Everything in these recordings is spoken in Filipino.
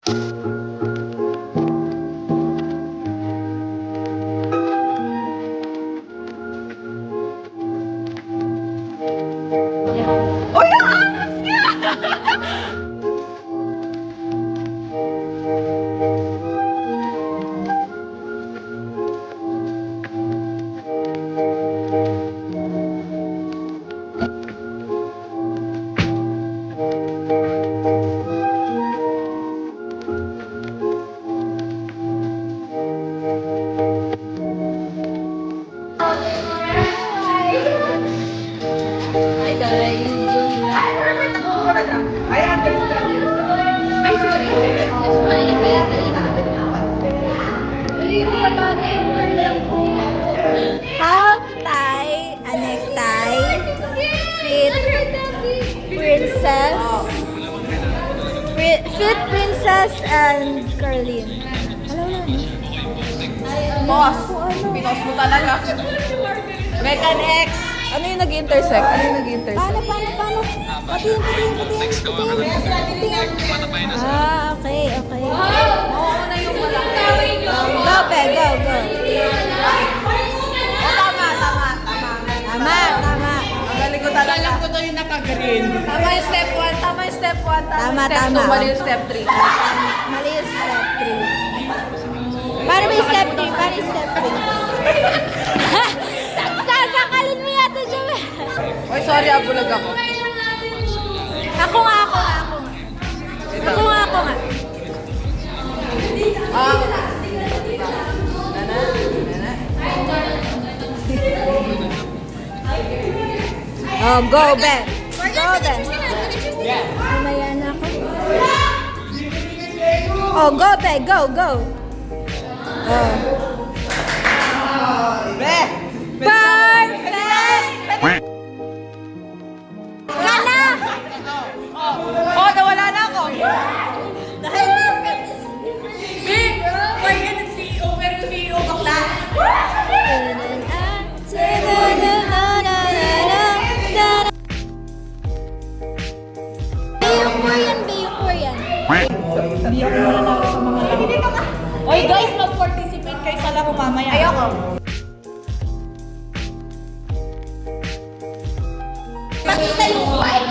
Hi guys! Ay, sorry. Half tie, a necktie, fit princess, fit princess and Carlin. Hello, Boss! Pinos mo talaga. Megan X! Ano yung nag-intersect? Paano? Patiin. Okay. Mauuna yung malaki. Go, Pe, go. Tama. Magaling ko talaga. Alam ko to yung nakagaling. Tama yung step 1. Tama yung step 1. Tama. Step 2. Mali yung step 3. Mali yung step 3. Paano ba yung step 3? Sasakalin mo yata, Joey. Oy, sorry, abulag ako. Ako nga. Oh, go, Ben. Mamaya na ako. Oh, go, Ben. Go. Oh. Perfect! Gana! Oh, nawala na ako. Dahil Big! Why yan ang CEO? Pero yung CEO bakla. Korean. Hindi ako mananalo sa mga laro. Oy guys, mag-participate kayo sa laro mamaya. Ayoko. Pakita yung white.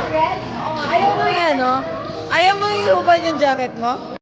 Red? Ayaw mo yan, no? Ayaw mo yung huban yung jacket mo?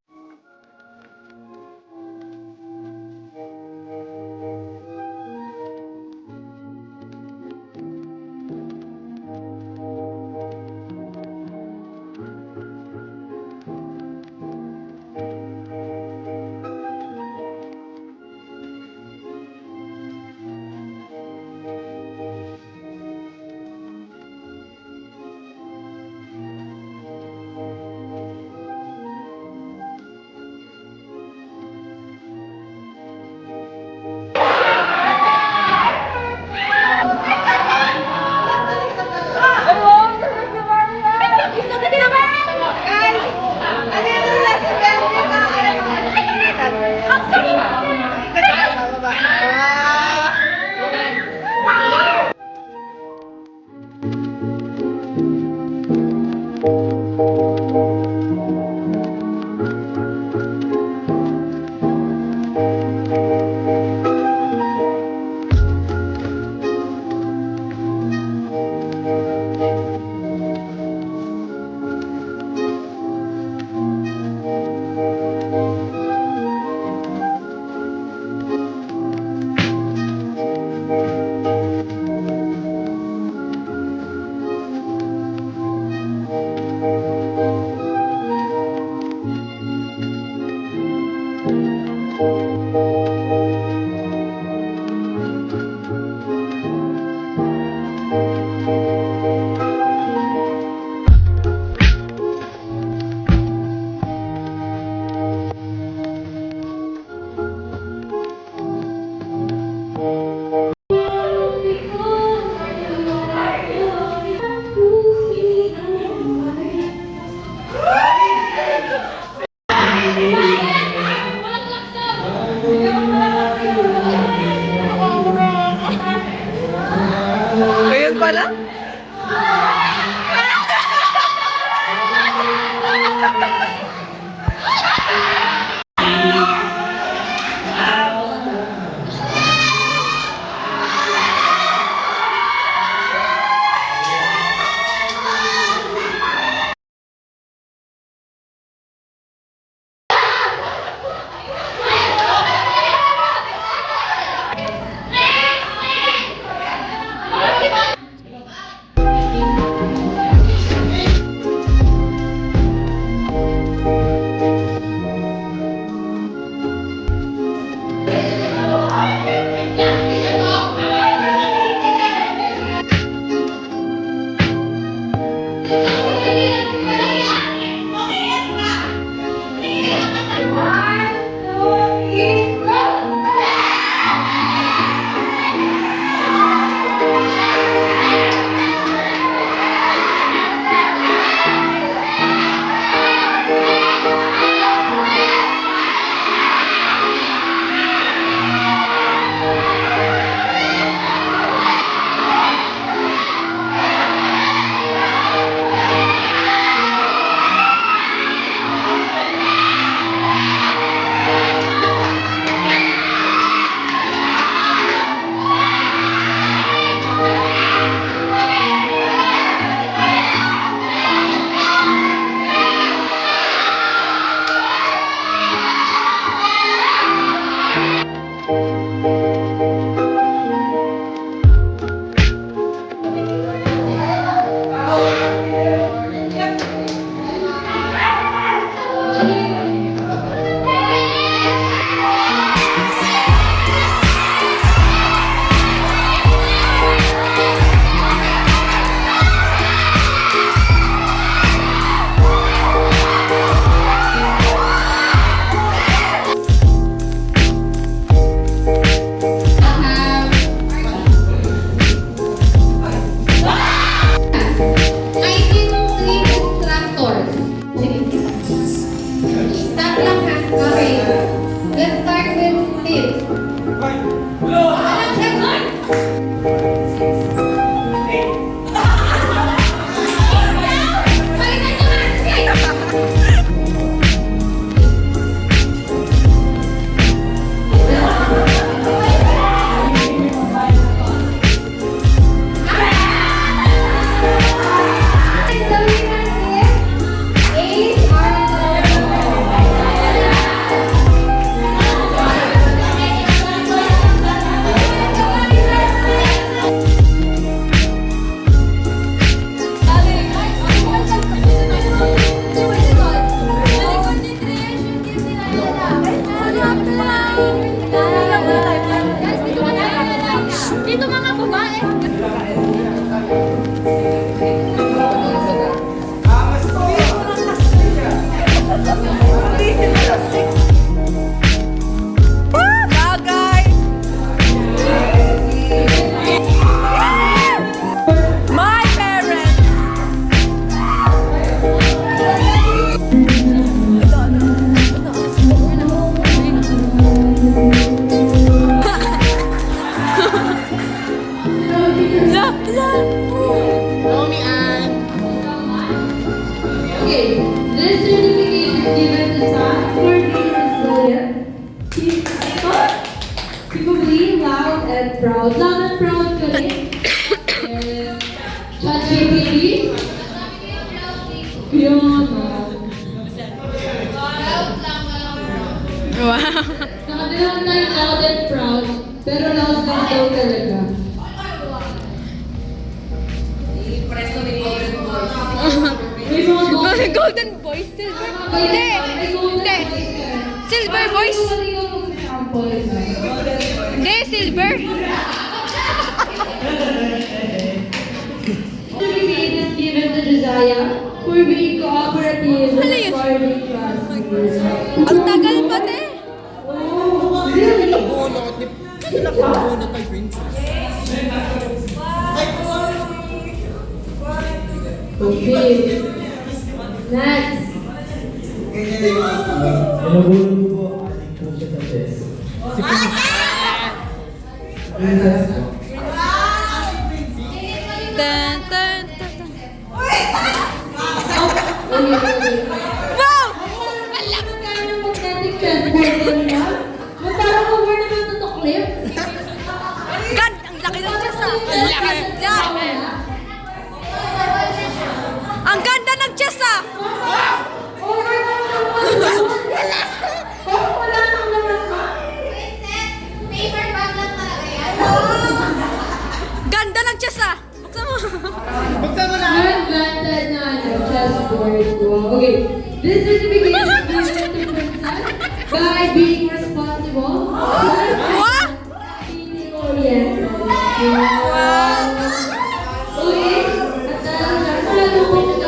Stop lang ha. Okay. Let's start with Steve. Alam siya, Lord! Palitan niyo nga, Steve! The winner is 8 Dito mga babae. Bagay! My parents! Okay, this certificate is given to Sam for being resilient, secretly loud and proud. Loud and proud kami. And ChatGPT. Yun. Wow! Nakatilang tayo loud and proud, pero loud lang daw talaga. May mga gold. Golden Boys, Silver. Hindi! Hindi! Silver Boys! Hindi, Silver! Certificate is given to Josiah for being cooperative Ano with yun? guarding classmates. Ang tagal pa, te! Really? Okay. Next. Nabulog ko po ating po siya sa chess. Si Princess po. Tan, tan, tan, tan. Wow! Alam ka ng magnetic chessboard nila. Magparang over naman ito to clip. God! Ang laki ng chess, ah! Ang laki! Yeah. Ang ganda ng chess, ah! Over naman. Parang wala nang laman pa. Ganda ng chess, ah! Buksan mo! Invented na chessboard. Wow. Okay. This certificate is given to Princess by being responsible. Wow! Being oriented. Wow. Okay. At dahil wala nang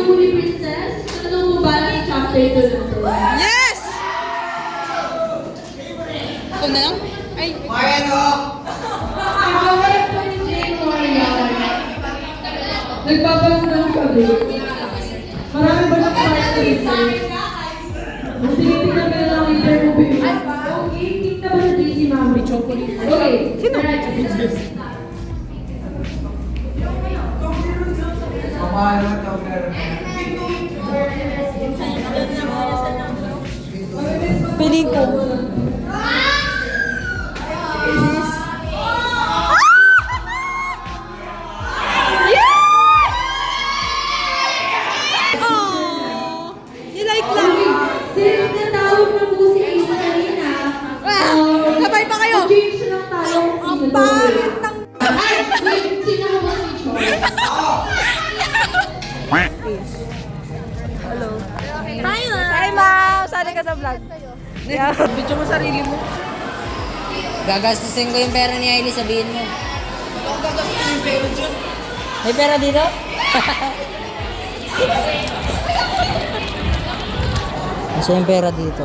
ng Huli Princess. Tanong mo ba ng chapter 2 na to? Yes! Ako na lang? Ay, Ang kawalan po ni Jane Moria. Nagbabalong kami. Marami ba na kumain dito? Ang tinitignan ka na lang yung interview. Okay, kita ba sa JC Mami? Okay. Sino? piling ko. Oh, nilike lang. Since natawag na po si Ace kanina, Sabay pa kayo. change lang tayo. Ang pangit ng... Ay, wait, sino ka ba si Choi? Hi, ma! Hi, ma'am! Sali ka sa vlog. Video mo sarili mo. Gagastusin ko yung pera ni Hailey, sabihin mo. Ako gagastusin yung pera dyan. May pera dito? Kasi yung pera dito.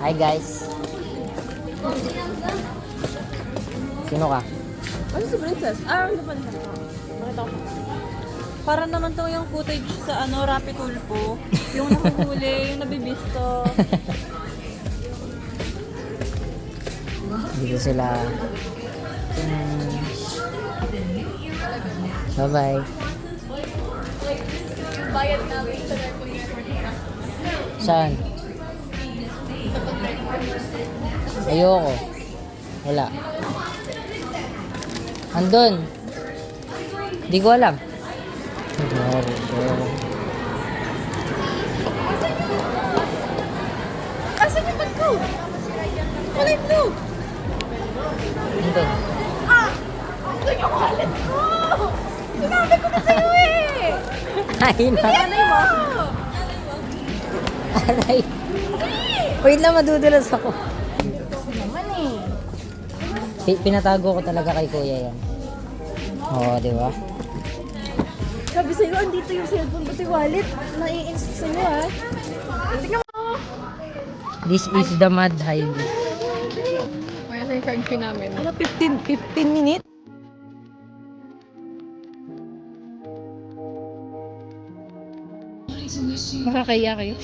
Hi guys. Sino ka? Ano si Princess? Ano pa nila? Nakita ko. Para naman to yung footage sa Rapid Tulpo. Yung nahuhuli, yung nabibisto. Dito sila. Bye-bye. Saan? Ayoko. Wala. Andun. Di ko alam. Asan yung bag ko? Wala yung blue. Andun. Ito yung wallet ko! Sinabi ko na sa'yo eh! Ay na. Anay mo? Aray. Wait lang, madudulas ako. Naman eh. Pinatago ko talaga kay kuya yan. Oo, di ba? Sabi sa'yo, andito yung cellphone pati wallet. Nai-insist sa'yo ha. Tingnan mo. This is the mad highway. Kaya na yung card fee namin. Ano, 15 minutes? Makakaya kayo?